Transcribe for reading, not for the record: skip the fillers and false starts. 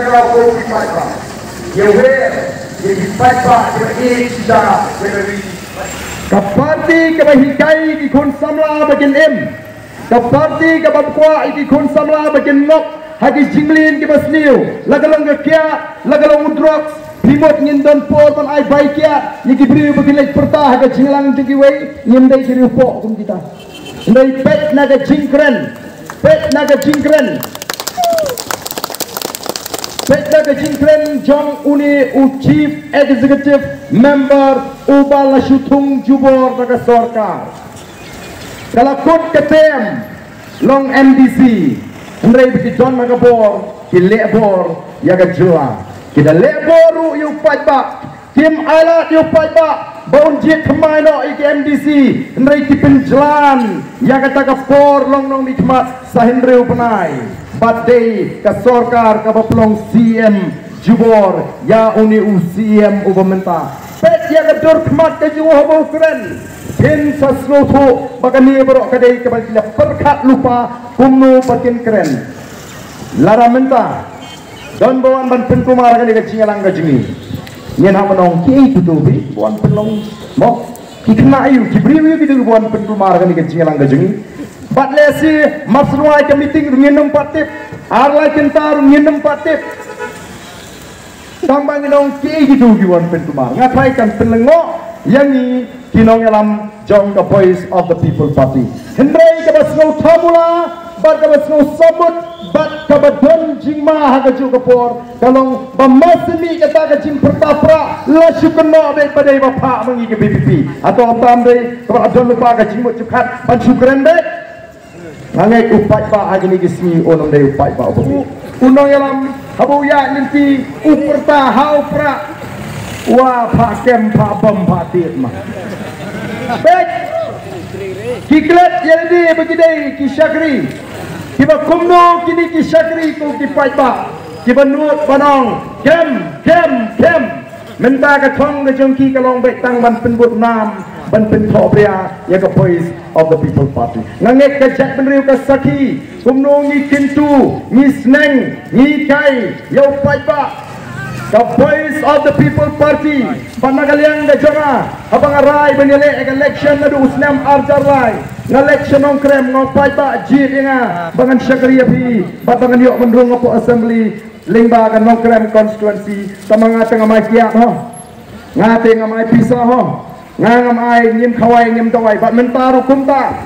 kalau kau dipakai, yang dipakai ini sudah menjadi. Keparti kebahikai di kun samla bagian M, keparti kebabkwa di kun samla bagian nok, hagi jinglin kebasniu, lagalang kekia, lagalang udrox, primot ngindon po ton ay baikia, yagi beriu bagian lek pertah hagi jinglang jigiwei, nyendai kiri po kum kita. Ndai pet naga jingkren, pet naga jingkren. Pet naga jingkren jong uni u chief executive member ubal syutung jubor naga sorkar. Kalakut ketem long MDC. Ndai bagi John Magabor, ki lebor yaga jua. Kita lebor yu pajba, tim alat yu pajba. Baun jet kemai no IKMDC Hendrai tipin jalan yang kata kapor long nong nikmat sahendreu penai badai ke sorkar ke baplong CM jubor ya uni UCM ubamenta pet ya kedor kemat ke jiwa bau keren pin sasnoto bakani berok kadai ke balik perkat lupa kumno bakin keren lara menta don bawan ban penkumar kan ke cingalang ke jimi Yen ha manong ki itu tu bi buan penlong mo ki kena ayu ki briwi ki tu buan penkumar kan ke cingalang gajungi bat lesi masruai ke meeting nginem patip arla kentar nginem patip tambang nong ki itu ki buan penkumar ngapai kan penlengo yang ni kinong alam jong the voice of the people party hendrai ke basno tabula bat ke basno sabut bat kabadon jingma hagaju kapor kalong bamasmi kata kajim pertapra la syukurna be padai bapa mengi ke BPP atau am dei kabadon lupa kajim cekat ban syukuran be ngangai upai ba hagini gismi onom dei upai ba obo unong yalam habu ya ninti uperta hau pra wa pakem pa bom patit mah baik kiklet jadi begidai kisyakri kiba kumno kini kisyakri ko kipaiba kiba nuot banong kem menta ka thong ka jongki ka long bet tang ban penbut nam ban pen thobria ya ka voice of the people party ngangek ka jak benriu ka saki kumno ngi kintu ngi sneng ngi kai ya upaiba the voice of the people party panagaliang da jora abang arai benele election nadu usnam arjarai election ong krem ngopai ba jit nga bangan syakri api batangan yok mendung ngopo assembly lingba kan ong krem constituency tamanga tengah mai kiat ho ngate ngamai pisah ho ngangamai ngim khawai ngim tawai bat mentaru kumta